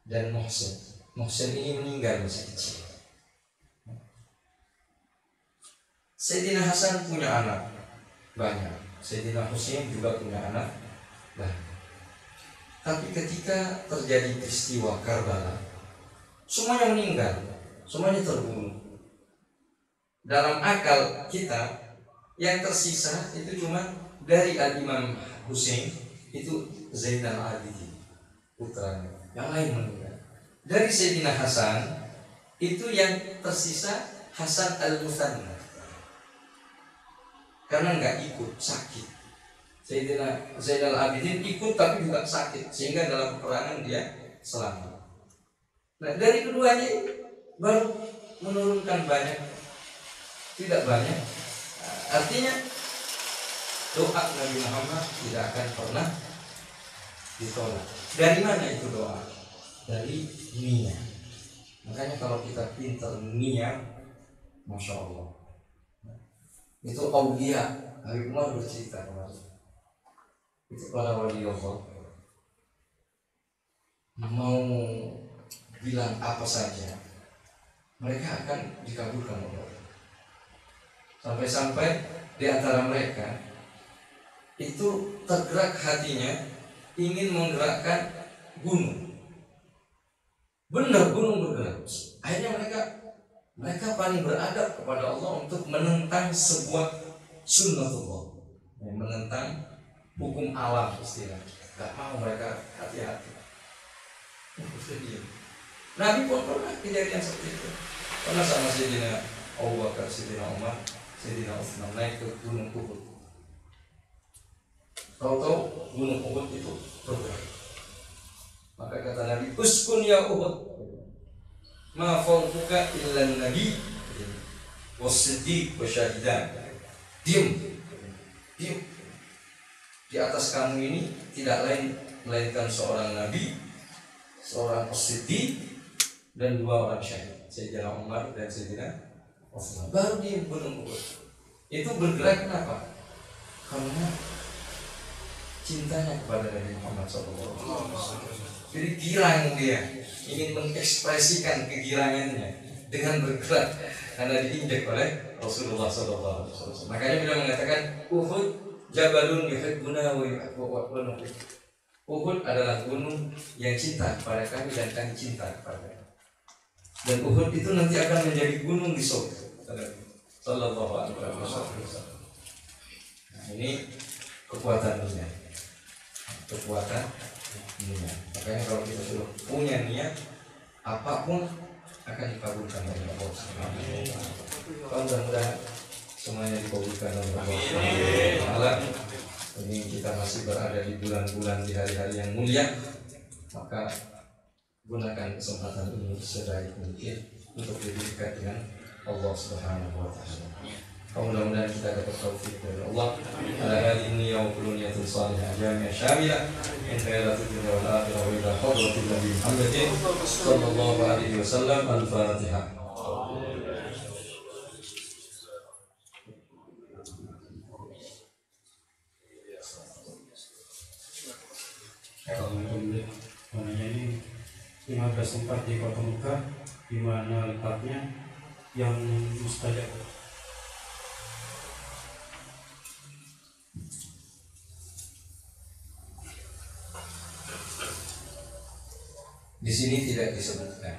dan Muhsin. Muhsin ini meninggal masih kecil. Sayyidina Hasan punya anak banyak, Sayyidina Husain juga punya anak banyak. Tapi ketika terjadi peristiwa Karbala, semuanya meninggal, semuanya terbunuh. Dalam akal kita, yang tersisa itu cuma dari Al-Imam Husain, itu Zainal Abidin, putranya. Yang lain meninggal. Dari Sayyidina Hasan, itu yang tersisa Hasan Al-Muthanna, karena nggak ikut, sakit. Sayyidina Zainal Abidin ikut tapi juga sakit, sehingga dalam peperangan dia selamat. Nah, dari keduanya baru menurunkan banyak, tidak banyak. Artinya doa Nabi Muhammad tidak akan pernah ditolak. Dari mana itu doa? Dari niat. Makanya kalau kita pintar niat, Masya Allah. Itu aulia. Habib Umar bercerita kemarin. Itu para wali Allah mau bilang apa saja, mereka akan dikabulkan oleh Allah. Sampai-sampai di antara mereka itu tergerak hatinya ingin menggerakkan gunung. Benar, gunung bergerak. Akhirnya mereka paling beradab kepada Allah untuk menentang sebuah sunnatullah, menentang hukum alam istilah. Gak mau mereka, hati-hati. Nabi pun pernah kejadian seperti itu. Pernah sama Sayyidina Abu Bakar, Sayyidina Umar, Sayyidina Utsman naik ke gunung Uhud. Tahu-tahu gunung Uhud itu program. Maka kata Nabi, uskun ya Uhud, ma fawqaka illa nabi was-siddiq wasyahidan. Diam. Di atas kamu ini tidak lain melainkan seorang nabi, seorang as-siddiq, dan 2 orang syahid, Sayyidina Umar dan Sayyidina Utsman. Baru di Gunung Uhud. Itu bergerak kenapa? Karena cintanya kepada Nabi Muhammad SAW. Jadi girang dia, ingin mengekspresikan kegirangannya dengan bergerak karena diinjak oleh Rasulullah SAW. Makanya beliau mengatakan, Uhud jabalun yuhibbuna wa yuhibbuna. Uhud adalah gunung yang cinta kepada kami dan kami cinta kepada. Dan Uhud itu nanti akan menjadi gunung di surga. Sallallahu alaihi wasallam. Nah, ini kekuatannya. Niat. Makanya kalau kita sudah punya niat, apapun akan dikabulkan oleh Allah Subhanahu wa taala. Mudah-mudahan semuanya dikabulkan oleh Allah Subhanahu wa taala. Ini kita masih berada di bulan-bulan, di hari-hari yang mulia, maka gunakan kesempatan ini sebaik mungkin untuk lebih dekat dengan Allah Subhanahu wa taala. Mudah-mudahan kita dapat taufik dari Allah. Ala hadhihi niyyah wa kullu niyatin salihah jami'ah syamilah min khairatil dunya wal akhirah wa ila hadratil nabi Muhammadin sallallahu alaihi wasallam. Al-Fatihah. Kalau ini ini 15 tempat di Kota Mekah, di mana letaknya yang mustajab. Di sini tidak disebutkan,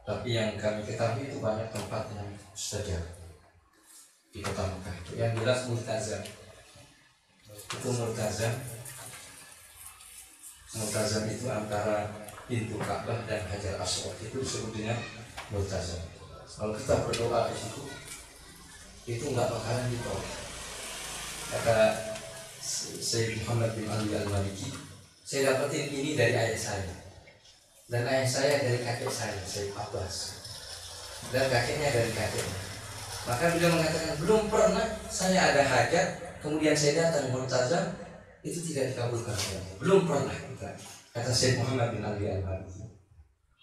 tapi yang kami ketahui itu banyak tempat yang mustajab di Kota Mekah. Yang jelas Multazam. Itu Multazam itu antara pintu Ka'bah dan Hajar Aswad, itu disebut dengan Multazam. Kalau kita berdoa di situ, itu nggak bakalan ditolak. Kata Sayyid Muhammad bin Ali Al-Maliki, saya dapetin ini dari ayah saya, dan ayah saya dari kakek saya, Sayyid Abbas, dan kakeknya dari kakeknya. Maka beliau mengatakan, belum pernah saya ada hajat kemudian saya datang Multazam itu tidak dikabulkan. Belum pernah kita. Kata Syekh Muhammad bin Ali Al-Maliki,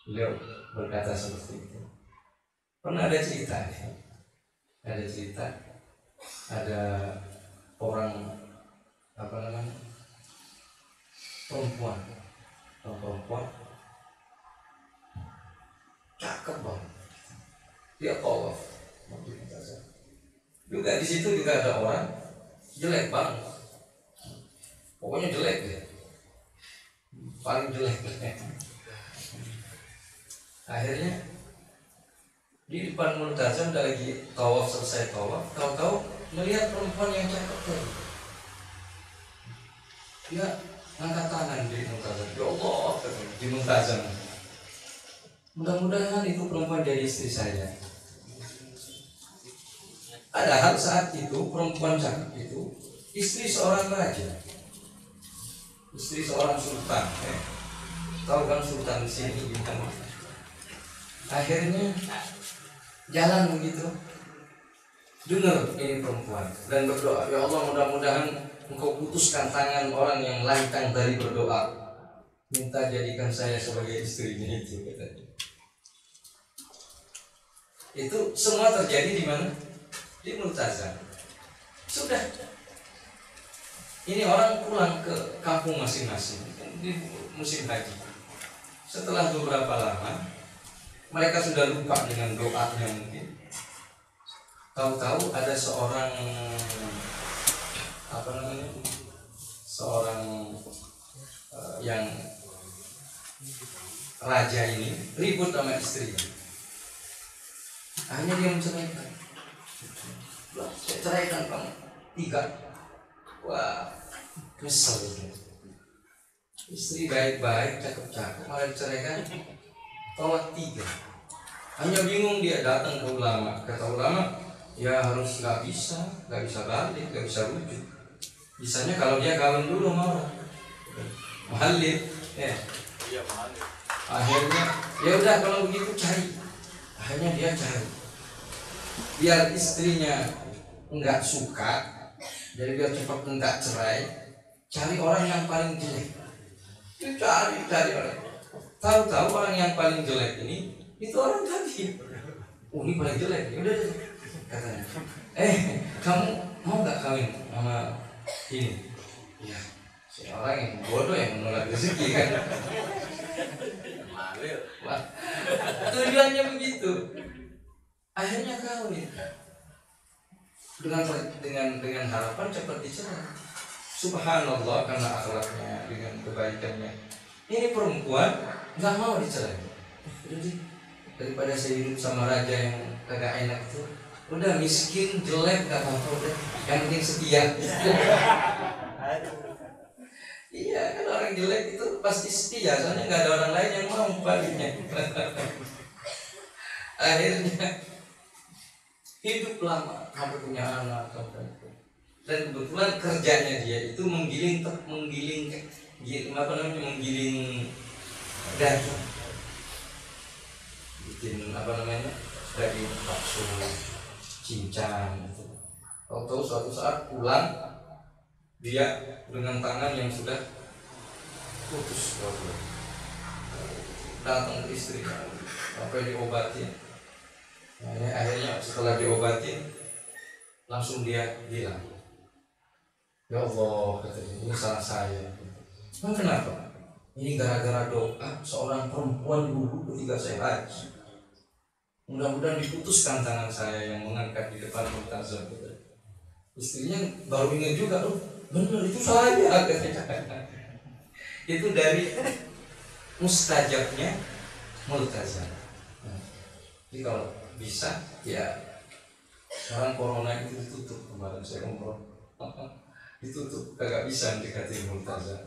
beliau berkata seperti itu. Pernah ada cerita, ada orang perempuan cakep banget, dia tawaf juga. Di situ juga ada orang jelek banget, pokoknya jelek deh, paling jelek. Akhirnya di depan Multazam udah lagi tawaf, selesai tawaf, tahu-tahu melihat perempuan yang cakep tadi. Dia angkat tangan di Multazam, ya Allah, di Multazam, mudah-mudahan itu perempuan jadi istri saya. Padahal saat itu perempuan cakep itu istri seorang raja, istri seorang sultan. Tahu kan sultan di sini gimana? Akhirnya jalan begitu, dengar ini perempuan dan berdoa, ya Allah, mudah-mudahan Engkau putuskan tangan orang yang lantang dari berdoa, minta jadikan saya sebagai istrinya itu, katanya. Itu semua terjadi di mana? Di Multazam. Sudah, ini orang pulang ke kampung masing-masing di musim haji. Setelah beberapa lama, mereka sudah lupa dengan doanya mungkin. Tahu-tahu ada seorang yang raja ini ribut sama istrinya. Akhirnya dia menceraikan. Saya ceraikan kamu 3. Wah, kesel itu. Istri baik-baik, cakep-cakep, malah diceraikan. Tolak 3. Hanya bingung, dia datang ke ulama. Kata ulama, ya harus nggak bisa balik, nggak bisa rujuk. Bisanya kalau dia kawin dulu sama orang. Muhallil ya. Iya muhallil. Akhirnya ya udah kalau begitu cari. Akhirnya dia cari. Biar istrinya enggak suka, jadi biar cepat enggak cerai, cari orang yang paling jelek. Dia cari orang. Tahu-tahu orang yang paling jelek ini itu orang tadi. Oh ini paling jelek. Ya udah katanya. Kamu mau nggak kawin sama ini? Ya, si orang yang bodoh yang menolak rezeki kan. Wah, tujuannya begitu. Akhirnya kawin dengan harapan cepat dicerai. Subhanallah, karena akhlaknya dengan kebaikannya, ini perempuan nggak mau dicerai. Jadi daripada saya hidup sama raja yang kagak enak itu, udah miskin jelek nggak apa-apa, udah yang penting setia. Iya kan, orang jelek itu pasti setia, soalnya nggak ada orang lain yang mau baliknya. Akhirnya hidup lama sampai punya anak dan kebetulan kerjanya dia itu menggiling daging, bikin daging bakso, cincang gitu. Tahu suatu saat pulang dia dengan tangan yang sudah putus, datang ke istri sampai diobatin. Akhirnya setelah diobatin langsung dia bilang, ya Allah, katanya, ini salah saya. Kenapa? Ini gara-gara doa seorang perempuan dulu ketika saya haji. Mudah-mudahan diputuskan tangan saya yang mengangkat di depan multazam. Istrinya baru ingat juga, benar itu saya, katanya. Itu dari mustajabnya multazam. Jadi kalau bisa ya, sekarang corona itu ditutup, kemarin saya umroh ditutup, kagak bisa mendekati multazam.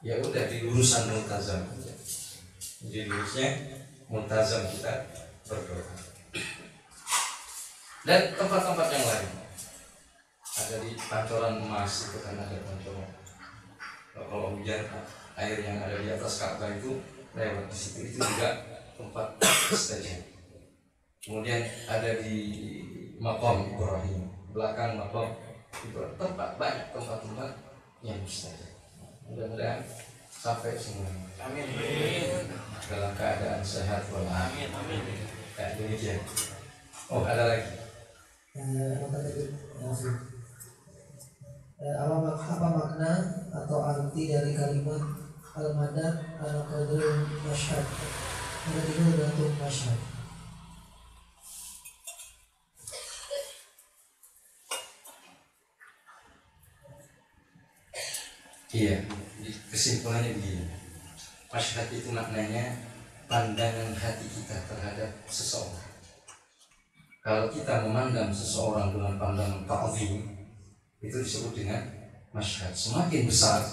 Ya udah di lurusan multazam aja. Jadi lurusnya multazam kita berdoa. Dan tempat-tempat yang lain ada di pancoran emas itu kan, ada pancoran. Kalau hujan air yang ada di atas Ka'bah itu lewat di situ, itu juga tempat mustajab. Kemudian ada di Maqam Ibrahim, belakang Maqam Ibrahim, banyak tempat-tempat yang mustajab. Mudah-mudahan sampai semuanya. Amin. Dalam keadaan sehat walafiat. Amin. Ya, demikian. Oh, ada lagi. Apa makna atau arti dari kalimat al-madad al-qadrul masyhad? Ada juga berbentuk masyhad. Iya, kesimpulannya begini. Masyhad itu maknanya pandangan hati kita terhadap seseorang. Kalau kita memandang seseorang dengan pandangan ta'zim, itu disebut dengan masyhad. Semakin besar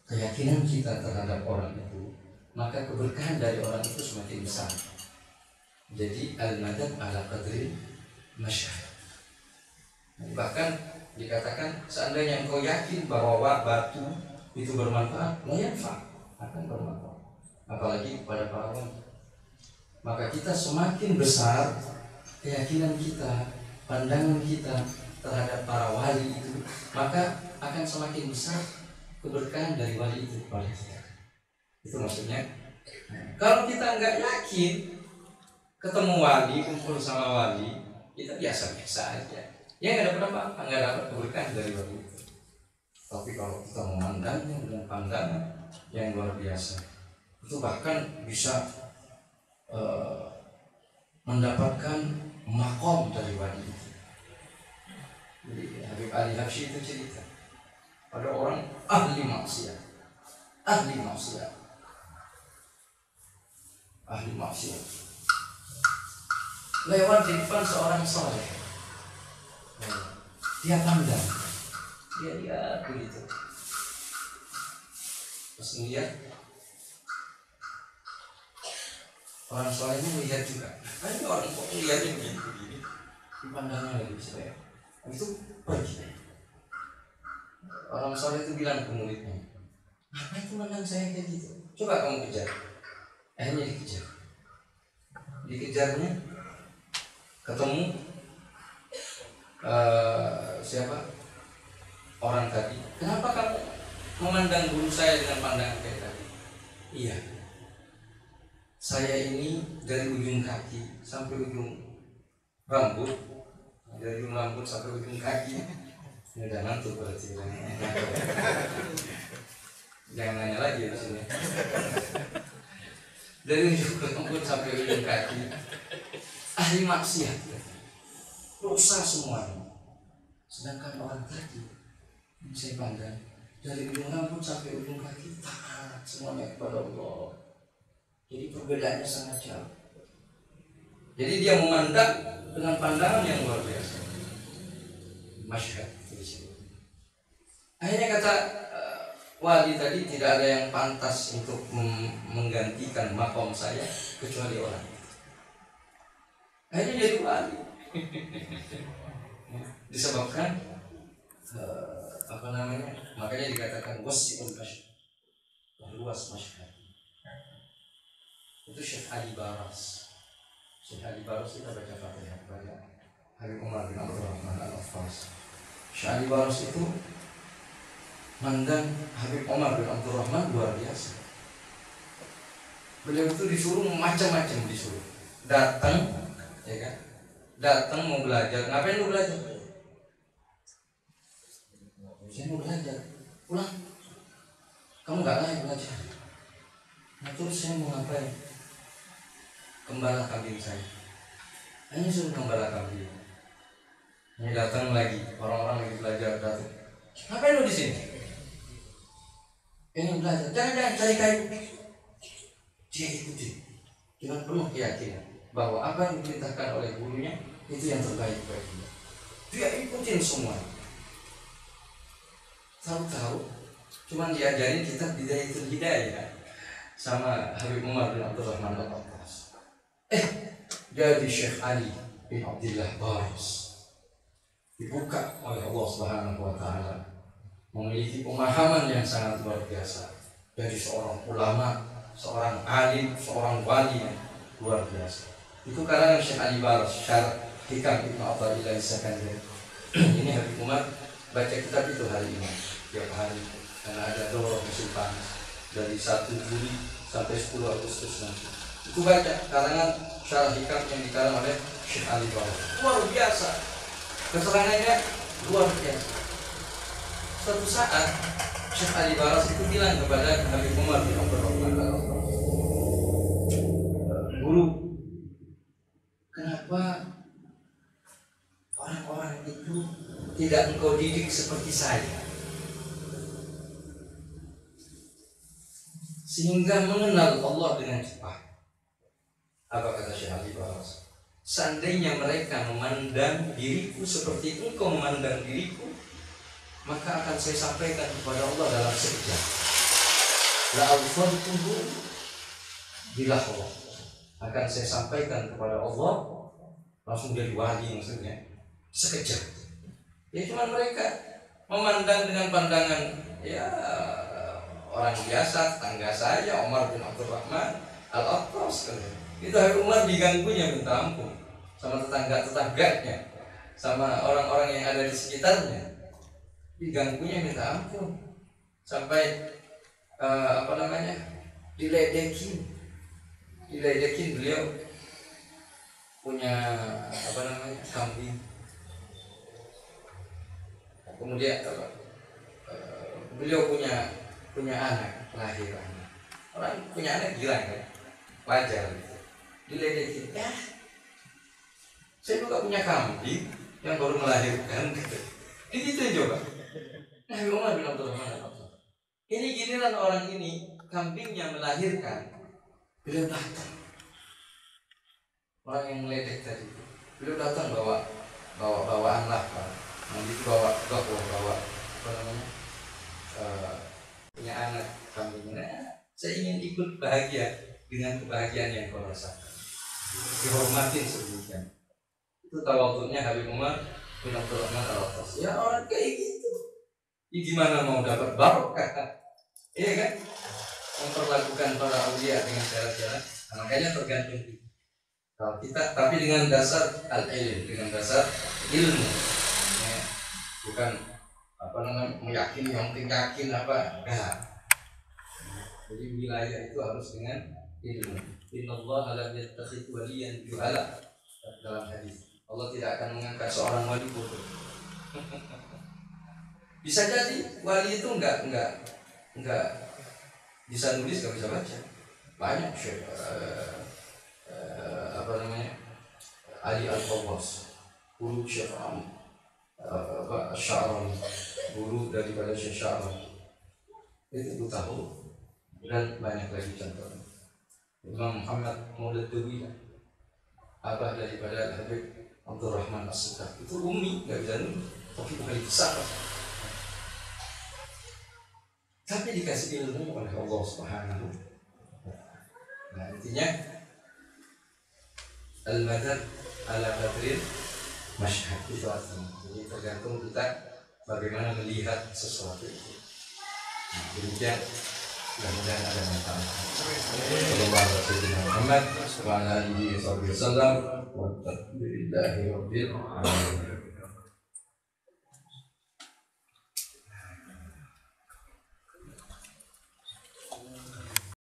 keyakinan kita terhadap orang itu, maka keberkahan dari orang itu semakin besar. Jadi al-madad ala qadri masyhad. Bahkan dikatakan seandainya engkau yakin bahwa batu itu bermanfaat, akan bermanfaat, apalagi kepada para wanita. Maka kita semakin besar keyakinan kita, pandangan kita terhadap para wali itu, maka akan semakin besar keberkahan dari wali itu kepada kita. Itu maksudnya. Kalau kita nggak yakin ketemu wali, kumpul sama wali, kita biasa-biasa aja. Ya nggak dapat apa-apa, nggak dapat keberkahan dari wali itu. Tapi kalau kita memandangnya dengan pandangan yang luar biasa, itu bahkan bisa mendapatkan makom dari wali itu. Jadi Habib Ali Habsyi itu cerita, ada orang ahli maksiat, lewat di depan seorang soleh. Dia pandang, dia lihat begitu. Terus melihat orang solehnya melihat juga. Ini orang kok melihatnya begini, dipandangnya lagi soleh. Itu pergi. Orang soleh itu bilang ke muridnya, Ngapain memandang saya kayak gitu? Coba kamu kejar. Akhirnya dikejar. Dikejarnya ketemu siapa? Orang tadi. Kenapa kamu memandang guru saya dengan pandangan kayak tadi? Iya. Saya ini dari ujung kaki sampai ujung rambut, dari ujung rambut sampai ujung kaki. Ini udah ngantuk berarti. Jangan nanya lagi di sini. Dari ujung rambut sampai ujung kaki, ahli maksiat, dosa semuanya. Sedangkan orang tadi yang saya pandang dari ujung rambut sampai ujung kaki taat semuanya kepada Allah. Jadi perbedaannya sangat jauh. Jadi dia memandang dengan pandangan yang luar biasa. Masyhad. Akhirnya kata wali tadi, tidak ada yang pantas untuk menggantikan makom saya kecuali orang. Akhirnya jadi wali. Disebabkan makanya dikatakan wasi'ul masyhad, luas masyhad. Itu Syekh Ali Baras. Syekh Ali Baras kita baca Fatihah banyak. Habib Umar bin Abdurrahman Al-Affas. Syekh Ali Baras itu mandang Habib Umar bin Abdurrahman luar biasa. Beliau itu disuruh macam-macam, disuruh datang, ya kan? Datang mau belajar. Ngapain mau belajar? Saya mau belajar. Pulang. Kamu nggak layak belajar. Nah terus saya mau ngapain? Gembala kambing saya. Hanya suruh gembala kambing. Ini datang lagi, orang-orang lagi belajar datang. Ngapain lu di sini? Ini belajar. Jangan cari kayu. Dia ikuti dengan penuh keyakinan bahwa apa yang diperintahkan oleh gurunya itu yang terbaik bagi dia. Dia ikutin semua. Tahu-tahu cuman diajarin kitab Bidayatul Hidayah sama Habib Umar bin Abdurrahman Al-Affas. Jadi Syekh Ali bin Abdullah Baras dibuka oleh Allah Subhanahu wa taala, memiliki pemahaman yang sangat luar biasa. Dari seorang ulama, seorang alim, seorang wali yang luar biasa. Itu karangan Syekh Ali Baras, Syarah Hikam Ibnu Athaillah As-Sakandari. Ini Habib Umar baca kitab itu hari ini, tiap hari, karena ada daurah musim panas dari 1 Juli sampai 10 Agustus nanti. Itu baca karangan Syarah Hikam yang dikarang oleh Syekh Ali Baras. Luar biasa, keterangannya luar biasa. Suatu saat Syekh Ali Baras itu bilang kepada Habib Umar bin Abdurrahman Al-Affas, guru, kenapa orang-orang itu tidak engkau didik seperti saya, sehingga mengenal Allah dengan cepat? Apa kata Syekh Ali Baras? Seandainya mereka memandang diriku seperti engkau memandang diriku, maka akan saya sampaikan kepada Allah dalam sekejap. La awfaltuhu bilahwa, akan saya sampaikan kepada Allah, langsung jadi wali maksudnya, sekejap. Ya cuma mereka memandang dengan pandangan ya orang biasa, tetangga saya Umar bin Abdurrahman Al-Affas. Itu Habib Umar diganggunya minta ampun sama tetangga-tetangganya, sama orang-orang yang ada di sekitarnya. Diganggunya minta ampun sampai diledekin. Beliau punya kambing, kemudian beliau punya anak, lahir anak. Orang punya anak gila kan, wajar gitu. Diledekin, ya saya juga punya kambing yang baru melahirkan gitu. Digituin coba. Nabi Umar bin Abdurrahman Al-Affas. Ini giliran orang ini kambingnya melahirkan, beliau datang. Orang yang meledek tadi, beliau datang bawa bawaan lapar. Nanti bawa punya anak kambingnya. Saya ingin ikut bahagia dengan kebahagiaan yang kau rasakan. Dihormatin sedemikian. Itu tawadhunya Habib Umar bin Abdurrahman Al-Affas. Ya orang kayak gitu, gimana mau dapat barokah? Iya kan? Memperlakukan para aulia dengan cara-cara. Nah, makanya tergantung kita. Kalau kita, tapi dengan dasar al-ilm, dengan dasar ilmu, ya, bukan apa namanya meyakini yang penting yakin apa, enggak. Jadi wilayah itu harus dengan ilmu. Innallaha lam yattakhidh waliyan juhala, dalam hadis. Allah tidak akan mengangkat seorang wali bodoh. Bisa jadi wali itu enggak bisa nulis, enggak bisa baca. Banyak syekh apa namanya Ali Al-Fawwas, guru Syekh Sya'rani, guru daripada Syekh Sya'rani. Itu tahu, dan banyak lagi contohnya. Imam Muhammad Maulid Dewi, abah daripada Habib Abdul Rahman As-Sukar, itu umi, nggak bisa nulis, tapi bukan besar. Tapi dikasih ilmu oleh Allah Subhanahu. Nah, intinya al-madad ala badrin masyhad itu artinya. Jadi tergantung kita bagaimana melihat sesuatu itu. Nah, demikian. Mudah-mudahan ada manfaat. Muhammad wa ala alihi wa sahbihi wasallam. Walhamdulillahi rabbil alamin.